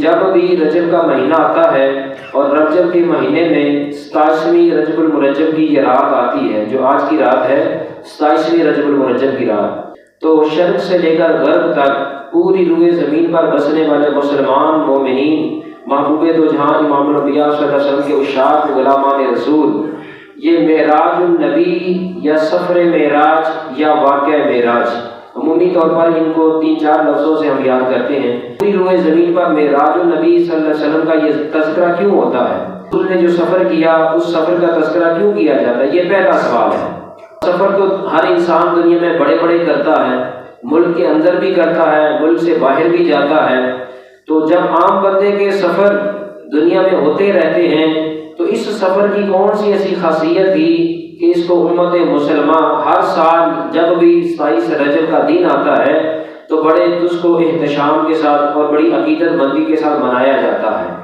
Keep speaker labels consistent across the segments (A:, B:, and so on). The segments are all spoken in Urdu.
A: جب بھی رجب کا مہینہ آتا ہے اور رجب کے مہینے میں 27ویں رجب المرجب کی یہ رات آتی ہے، جو آج کی رات ہے 27ویں رجب المرجب کی رات، تو شرق سے لے کر غرب تک پوری روئے زمین پر بسنے والے مسلمان مومنین، محبوب دو جہاں امام الانبیاء صلی اللہ علیہ وسلم کے عشاق غلامان رسول، یہ معراج النبی یا سفر معراج یا واقعہ معراج، عمومی طور پر ان کو 3-4 لفظوں سے ہم یاد کرتے ہیں۔ پوری روئے زمین پر معراج النبی صلی اللہ علیہ وسلم کا یہ تذکرہ کیوں ہوتا ہے؟ اس نے جو سفر کیا اس سفر کا تذکرہ کیوں کیا جاتا ہے؟ یہ پہلا سوال ہے۔ سفر تو ہر انسان دنیا میں بڑے بڑے کرتا ہے، ملک کے اندر بھی کرتا ہے، ملک سے باہر بھی جاتا ہے، تو جب عام بندے کے سفر دنیا میں ہوتے رہتے ہیں تو اس سفر کی کون سی ایسی خاصیت تھی کہ اس کو امت مسلمہ ہر سال جب بھی 27 رجب کا دن آتا ہے تو بڑے اس کو احتشام کے ساتھ اور بڑی عقیدت مندی کے ساتھ منایا جاتا ہے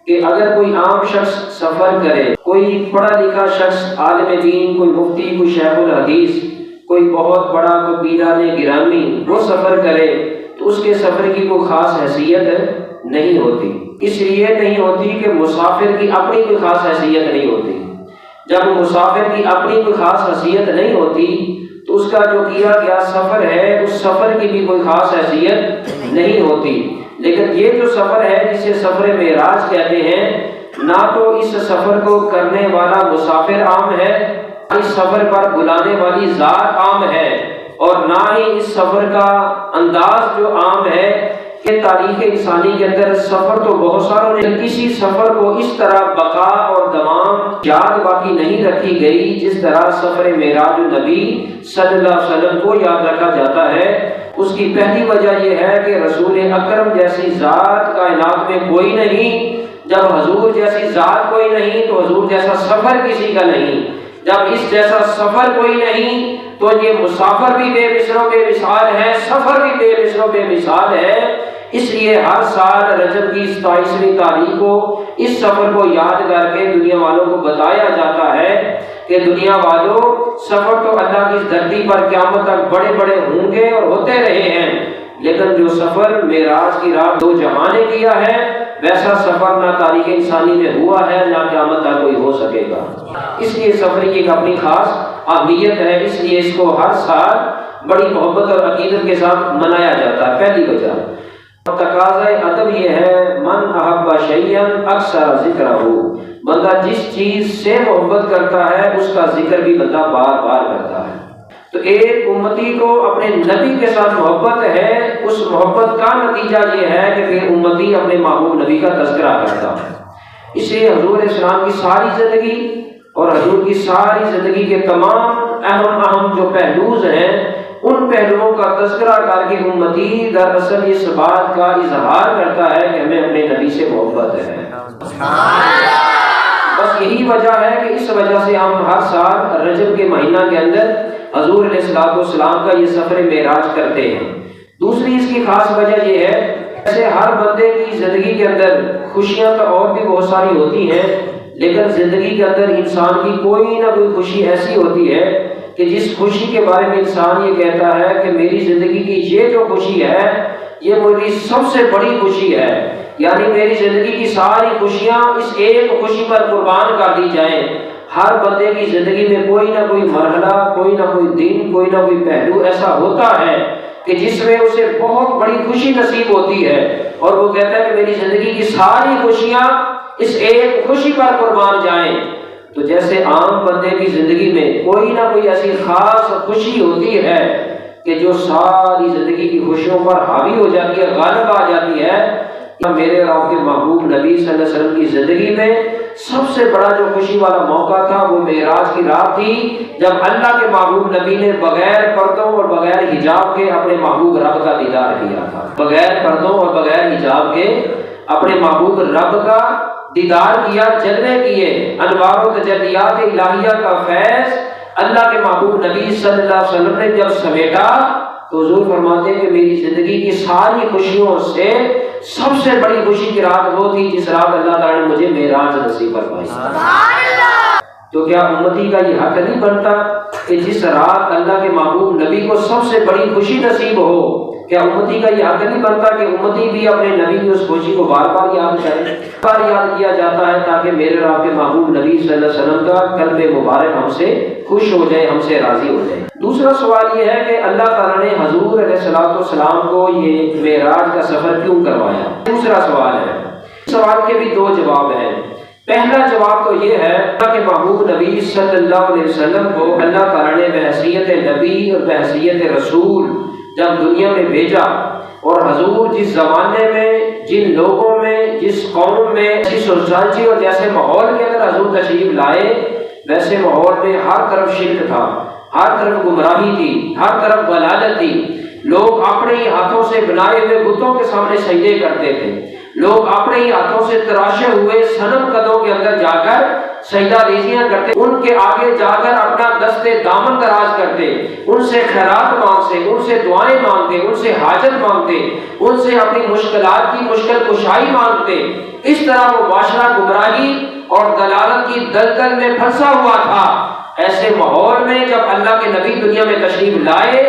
A: کہ اگر کوئی عام شخص سفر کرے، کوئی پڑھا لکھا شخص، عالم دین، کوئی مفتی، کوئی شیخ الحدیث، کوئی بہت بڑا کوئی پیران گرامی، وہ سفر کرے تو اس کے سفر کی کوئی خاص حیثیت نہیں ہوتی۔ اس لیے نہیں ہوتی کہ مسافر کی اپنی کوئی خاص حیثیت نہیں ہوتی۔ جب مسافر کی اپنی کوئی خاص حیثیت نہیں ہوتی تو اس کا جو کیا گیا سفر ہے اس سفر کی بھی کوئی خاص حیثیت نہیں ہوتی۔ لیکن یہ جو سفر ہے جسے سفر معراج کہتے ہیں، نہ تو اس سفر کو کرنے والا مسافر عام ہے، اس سفر پر بلانے والی ذات عام ہے، اور نہ ہی اس سفر کا انداز جو عام ہے کہ تاریخ انسانی کے اندر سفر تو بہت ساروں نے، کسی سفر کو اس طرح بقا اور دوام یاد باقی نہیں رکھی گئی جس طرح سفر معراج النبی صلی اللہ علیہ وسلم کو یاد رکھا جاتا ہے۔ اس کی پہلی وجہ یہ ہے کہ رسول اکرم جیسی ذات کائنات میں کوئی نہیں، جب حضور جیسی ذات کوئی نہیں تو حضور جیسا سفر کسی کا نہیں، جب اس جیسا سفر کوئی نہیں تو یہ مسافر بھی بے مثل و بے مثال ہے، سفر بھی بے مثل و بے مثال ہے۔ اس لیے ہر سال رجب کی 27ویں تاریخ کو اس سفر کو یاد کر کے دنیا والوں کو بتایا جاتا ہے کہ دنیا والوں، سفر تو اللہ کی دھرتی پر قیامت تک بڑے بڑے ہوں گے اور ہوتے رہے ہیں، لیکن جو سفر معراج کی رات دو جہاں نے کیا ہے ویسا سفر نہ تاریخ انسانی میں ہوا ہے نہ قیامت تک کوئی ہو سکے گا۔ اس لیے سفر کی ایک اپنی خاص اہمیت ہے، اس لیے اس کو ہر سال بڑی محبت اور عقیدت کے ساتھ منایا جاتا ہے۔ پہلی وجہ تقاضۂ ادب یہ ہے، من احب شیئا اکثر ذکرہ، بندہ جس چیز سے محبت کرتا ہے اس کا ذکر بھی بندہ بار بار کرتا ہے۔ تو ایک امتی کو اپنے نبی کے ساتھ محبت ہے، اس محبت کا نتیجہ یہ ہے کہ پھر امتی اپنے محبوب نبی کا تذکرہ کرتا ہے۔ اس لیے حضور علیہ السلام کی ساری زندگی اور حضور کی ساری زندگی کے تمام اہم جو پہلوز ہیں ان پہلوؤں کا تذکرہ کر کے امتی دراصل اس بات کا اظہار کرتا ہے کہ ہمیں اپنے نبی سے محبت ہے۔ بس یہی وجہ ہے کہ اس وجہ سے ہم ہر سال رجب کے مہینہ کے اندر حضور علیہ السلام کا یہ سفر معراج کرتے ہیں۔ دوسری اس کی خاص وجہ یہ ہے، ایسے ہر بندے کی زندگی کے اندر خوشیاں تو اور بھی بہت ساری ہوتی ہیں، لیکن زندگی کے اندر انسان کی کوئی نہ کوئی خوشی ایسی ہوتی ہے کہ جس خوشی کے بارے میں انسان یہ کہتا ہے کہ میری زندگی کی یہ جو خوشی ہے یہ میری سب سے بڑی خوشی ہے، یعنی میری زندگی کی ساری خوشیاں اس ایک خوشی پر قربان کر دی جائیں۔ ہر بندے کی زندگی میں کوئی نہ کوئی مرحلہ، کوئی نہ کوئی دن، کوئی نہ کوئی پہلو ایسا ہوتا ہے کہ جس میں اسے بہت بڑی خوشی نصیب ہوتی ہے اور وہ کہتا ہے کہ میری زندگی کی ساری خوشیاں اس ایک خوشی پر قربان جائیں۔ تو جیسے عام بندے کی زندگی میں کوئی نہ کوئی ایسی خاص خوشی ہوتی ہے کہ جو ساری زندگی کی خوشیوں پر حاوی ہو جاتی ہے، غالب آ جاتی ہے، میرے اور آپ کے محبوب نبی صلی اللہ علیہ وسلم کی زندگی میں سب سے بڑا جو خوشی والا موقع تھا وہ معراج کی رات تھی، جب اللہ کے محبوب نبی نے بغیر پردوں اور بغیر حجاب کے اپنے محبوب رب کا دیدار کیا تھا۔ بغیر پردوں اور بغیر حجاب کے اپنے محبوب رب کا دیدار کیا، جلوے کیے، انوار و تجلیات الہیہ کا فیض اللہ کے محبوب نبی صلی اللہ علیہ وسلم نے جب سمیٹا تو حضور فرماتے ہیں کہ میری زندگی کی ساری خوشیوں سے سب سے بڑی خوشی کی رات وہ تھی جس رات اللہ تعالیٰ نے مجھے معراج نصیب فرمائی۔ تو کیا امتی کا یہ حق نہیں بنتا کہ جس رات اللہ کے محبوب نبی کو سب سے بڑی خوشی نصیب ہو کیا امتی کا یہ حق نہیں بنتا کہ امتی بھی اپنے نبی کی اس خوشی کو بار بار یاد کرے؟ بار یاد کیا جاتا ہے تاکہ میرے اور آپ کے محبوب نبی صلی اللہ علیہ وسلم کا قلب مبارک ہم سے خوش ہو جائے، ہم سے راضی ہو جائے۔ دوسرا سوال یہ ہے کہ اللہ تعالیٰ نے حضور علیہ السلام کو یہ معراج کا سفر کیوں کروایا؟ دوسرا سوال ہے، سوال کے بھی دو جواب ہیں۔ پہلا جواب تو یہ ہے کہ محبوب نبی صلی اللہ علیہ وسلم کو اللہ تعالیٰ نے بحیثیت نبی اور بحیثیت رسول جب دنیا میں بھیجا، اور حضور جس زمانے میں، جن لوگوں میں، جس قوم میں، جس سوسائٹی اور جیسے ماحول کے اندر حضور تشریف لائے، ویسے ماحول میں ہر طرف شرک تھا، ہر طرف گمراہی تھی، ہر طرف ضلالت تھی۔ لوگ اپنے ہی ہاتھوں سے بنائے ہوئے بتوں کے سامنے سجدے کرتے تھے، لوگ اپنے ہی ہاتھوں سے تراشے ہوئے صنم قدوں کے اندر جا کر سجدہ ریزیاں کرتے، ان کے آگے جا کر اپنا دستے دامن دراز کرتے، ان سے خیرات مانگتے، ان سے دعائیں مانگتے، ان سے حاجت مانگتے، ان سے اپنی مشکلات کی مشکل کشائی مانگتے۔ اس طرح وہ معاشرہ گمراہی اور دلالت کی دلدل میں پھنسا ہوا تھا۔ ایسے ماحول میں جب اللہ کے نبی دنیا میں تشریف لائے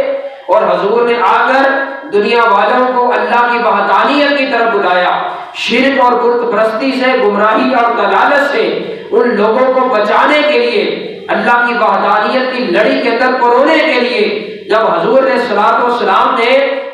A: اور حضور نے آ کر دنیا والوں کو اللہ کی وحدانیت کی طرف بلایا، شرک اور بت پرستی سے، گمراہی اور دلالت سے ان لوگوں کو بچانے کے لیے، اللہ کی وحدانیت کی لڑی کے اندر پرونے کے لیے جب حضور علیہ السلام نے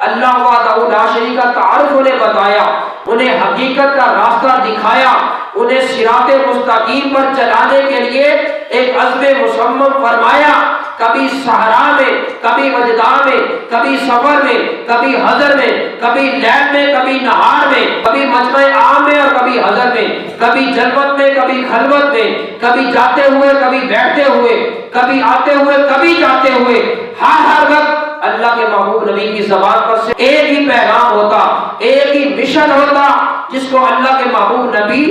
A: اللہ وحدہ لا شریک کا تعارف انہیں بتایا، انہیں حقیقت کا راستہ دکھایا، انہیں صراط مستقیم پر چلانے کے لیے ایک عزم مصمم فرمایا، کبھی صحرا میں، کبھی وجدا میں، کبھی سفر میں، کبھی حضر میں، کبھی لیل میں، کبھی نہار میں، کبھی مجمع عام میں اور کبھی حضر میں، کبھی جلوت میں، کبھی خلوت میں، کبھی جاتے ہوئے، کبھی بیٹھتے ہوئے، کبھی آتے ہوئے، کبھی جاتے ہوئے، ہر وقت اللہ کے محبوب نبی کی زبان پر سے ایک ہی پیغام ہوتا، ایک ہی مشن ہوتا، جس کو اللہ کے محبوب نبی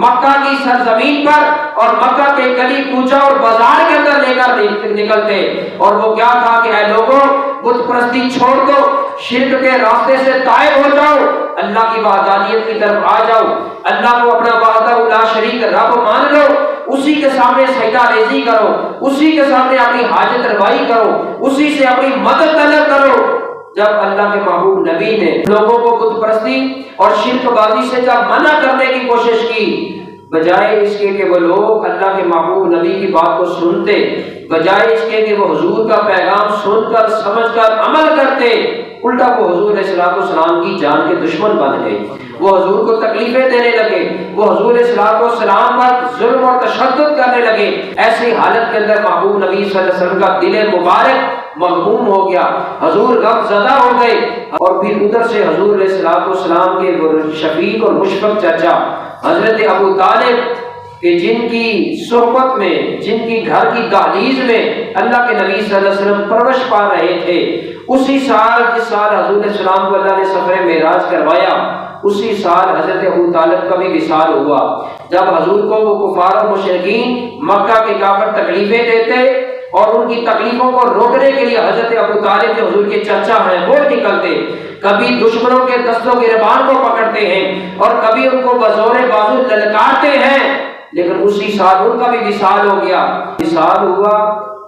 A: مکہ کی سرزمین پر اور مکہ کے گلی کوچہ اور بازار کے اندر لے کر نکلتے، اور وہ کیا تھا کہ اے لوگوں، بت پرستی چھوڑ دو، شرک کے راستے سے تائب ہو جاؤ، اللہ کی وحدانیت کی طرف آ جاؤ، اللہ کو اپنا وحدہ لا شریک رب مان لو، اسی کے سامنے سجدہ ریزی کرو، اسی کے سامنے اپنی حاجت روائی کرو، اسی سے اپنی مدد طلب کرو۔ جب اللہ کے محبوب نبی نے لوگوں کو بت پرستی اور شرک بازی سے جب منع کرنے کی کوشش کی، بجائے اس کے کہ وہ لوگ اللہ کے محبوب نبی کی بات کو سنتے، بجائے اس کے کہ وہ حضور کا پیغام سن کر سمجھ کر عمل کرتے، الٹا وہ حضور علیہ السلام کی جان کے دشمن بن گئے، وہ حضور کو تکلیفیں دینے لگے، وہ حضور علیہ السلام پر ظلم اور تشدد کرنے لگے۔ ایسی حالت کے اندر محبوب نبی صلی اللہ علیہ وسلم کا دل مبارک مغموم ہو گیا، حضور غم زدہ ہو گئے، اور پھر ادھر سے حضور علیہ السلام کے شفیق اور مشفق چچا حضرت ابو طالب کہ جن کی صحبت میں، جن کی گھر کی دہلیز میں اللہ کے نبی صلی اللہ علیہ وسلم پرورش پا رہے تھے، اسی سال جس سال حضور علیہ السلام کو اللہ نے سفر معراج کروایا، اسی سال حضرت ابو طالب کا بھی وصال ہوا۔ جب حضور کو وہ کفار و مشرکین مکہ کے کافر تکلیفیں دیتے اور ان کی تکلیفوں کو روکنے کے لیے حضرت ابو طالب جو حضور کے چچا ہیں وہ نکلتے، کبھی دشمنوں کے دستوں گریبان کو پکڑتے ہیں اور کبھی ان کو بزور بازو للکارتے ہیں، لیکن اسی سال ان کا بھی وصال ہو گیا۔ وصال ہوا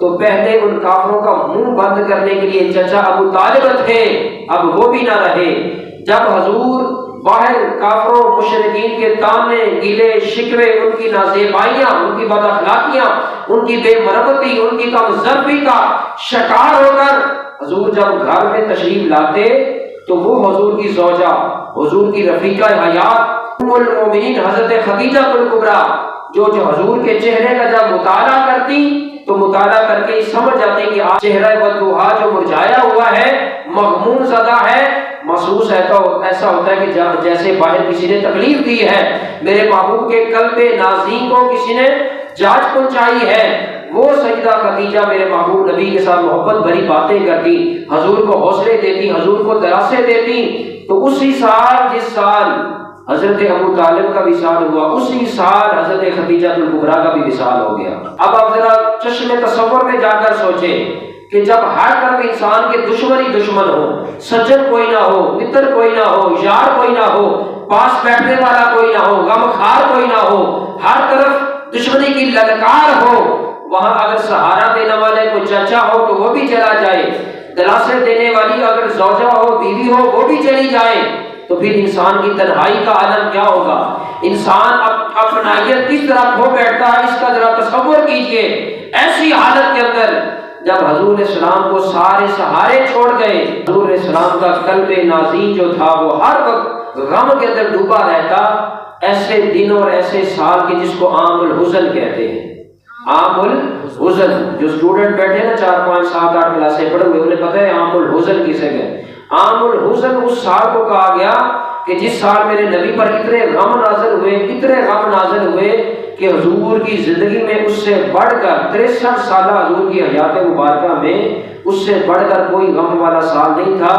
A: تو پہلے ان کافروں کا منہ بند کرنے کے لیے چچا ابو طالب تھے، اب وہ بھی نہ رہے۔ جب حضور باہر کافروں مشرکین کے تانے گیلے شکوے، ان کی نازیبائیاں، ان کی بد اخلاقیاں، ان کی بے مربتی، ان کی کم ضربی کا شکار ہو کر حضور جب گھر میں تشریف لاتے تو وہ حضور کی زوجہ، حضور کی رفیقہ حیات ام المومنین حضرت خدیجہ الکبریٰ جو حضور کے چہرے کا جب مطالعہ کرتی تو مطالعہ کر کے سمجھ جاتی کہ آج چہرہ بدوحا جو مرجھایا ہوا ہے، مغموم زدہ ہے، محسوس ہے تو ایسا ہوتا ہے کہ جیسے باہر کسی نے تکلیف دی ہے، میرے محبوب کے قلب نازیں کو کسی نے جانچ پہنچائی ہے۔ وہ سیدہ خدیجہ میرے محبوب نبی کے ساتھ محبت بھری باتیں کرتی، حضور کو حوصلے دیتی، حضور کو دلاسے دیتی۔ تو اسی سال جس سال حضرت ابو طالب کا وصال ہوا، اسی سال حضرت خدیجہ الکبریٰ کا بھی وصال ہو گیا۔ اب آپ ذرا چشم تصور میں جا کر سوچیں کہ جب ہر طرف انسان کے دشمن ہی دشمن ہو، سجن کوئی نہ ہو، متر کوئی نہ ہو، یار کوئی نہ ہو، پاس بیٹھنے والا کوئی نہ ہو، غمخوار کوئی نہ ہو، ہر طرف دشمنی کی للکار ہو، وہاں اگر سہارا دینے والے کوئی چچا ہو تو وہ بھی چلا جائے، دلاسے دینے والی اگر زوجہ ہو، بیوی ہو، وہ بھی چلی جائے تو پھر انسان کی تنہائی کا عالم کیا ہوگا؟ انسان اپنائیت کس طرح کھو بیٹھتا ہے، اس کا ذرا تصور کیجئے۔ ایسی حالت کے اندر جب حضور علیہ السلام کو سارے سہارے چھوڑ گئے، حضور علیہ السلام کا قلب نازی جو تھا وہ ہر وقت غم کے اندر ڈوبا رہتا۔ ایسے دن اور ایسے سال کے جس کو عام الحزن کہتے ہیں، عام الحزن، جو اسٹوڈنٹ بیٹھے نا 4 5 7 8 کلاسیں پڑھے ہوئے انہیں پتہ ہے عام الحزن کسے کہتے ہیں۔ عام الحزن اس سال کو کہا گیا کہ جس سال میرے نبی پر اتنے غم نازل ہوئے، اتنے غم نازل ہوئے کہ حضور کی زندگی میں اس سے بڑھ کر 63 سالہ حضور کی حیات مبارکہ میں اس سے بڑھ کر کوئی غم والا سال نہیں تھا،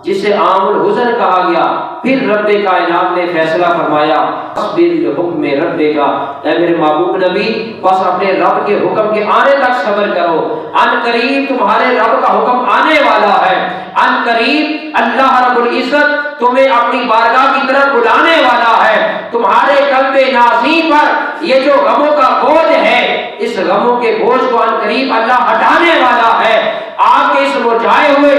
A: جسے عام الحزن کہا گیا۔ پھر رب کائنات نے فیصلہ فرمایا، اصبر لحکم ربک، اے میرے محبوب نبی بس اپنے رب کے حکم کے آنے تک صبر کرو، ان قریب تمہارے رب کا حکم آنے والا ہے، ان قریب اللہ رب العزت تمہیں اپنی بارگاہ کی طرف بلانے والا ہے۔ تمہارے قلب نازی پر یہ جو غموں کا بوجھ ہے، اس غموں کے بوجھ کو ان قریب اللہ ہٹانے والا ہے۔ آپ کے اس مرجھائے ہوئے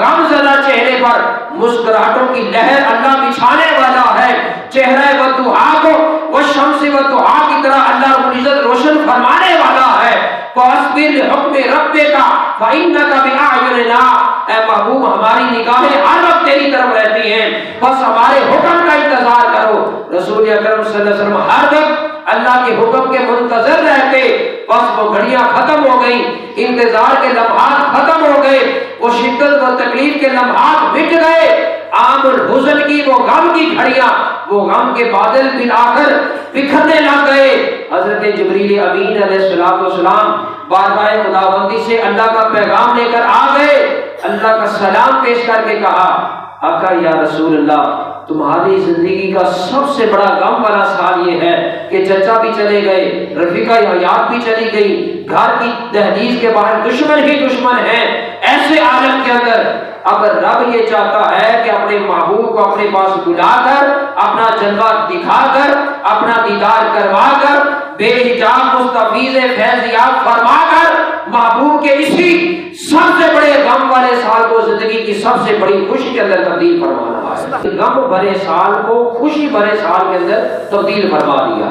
A: غم زدہ چہرے پر مسکراہٹوں کی لہر اللہ بچھانے والا ہے۔ چہرہ وضحا کو والشمس وضحا کی طرح اللہ رب العزت روشن فرمانے والا ہے۔ فاصبر لحکم ربک فإنک بأعیننا، اے محبوب ہماری نگاہیں ہر وقت تیری طرف رہتی ہیں، بس ہمارے حکم کا انتظار کرو۔ رسول اکرم صلی اللہ علیہ وسلم ہر وقت اللہ کے حکم کے منتظر رہتے۔ بس وہ گھڑیاں ختم ہو گئیں، انتظار کے لمحات ختم ہو گئے، وہ شدت و تکلیف کے لمحات مٹ گئے۔ عام الحزن کی وہ غم کی گھڑیاں، وہ غم کے بادل بالآخر بکھرنے لگ گئے۔ حضرت جبریل امین علیہ السلام بارگاہ خداوندی سے اللہ کا پیغام لے کر آ گئے، اللہ کا سلام پیش کر کے کہا، آقا یا رسول اللہ تمہاری زندگی کا سب سے بڑا غم والا سال یہ ہے کہ چچا بھی چلے گئے، رفیقہ حیات بھی چلی گئی، گھر کی دہلیز کے باہر دشمن ہی دشمن ہیں۔ ایسے عالم کے اندر اگر رب یہ چاہتا ہے کہ اپنے محبوب کو اپنے پاس بلا کر، اپنا جلوہ دکھا کر، اپنا دیدار کروا کر، بے حجاب مستفیض فیض یاب فرما کر، محبوب کے اسی سب سے بڑے غم والے سال کو زندگی کی سب سے بڑی خوشی کے اندر تبدیل فرمانا ہے۔ غم بھرے سال کو خوشی بھرے سال کے اندر تبدیل فرما دیا۔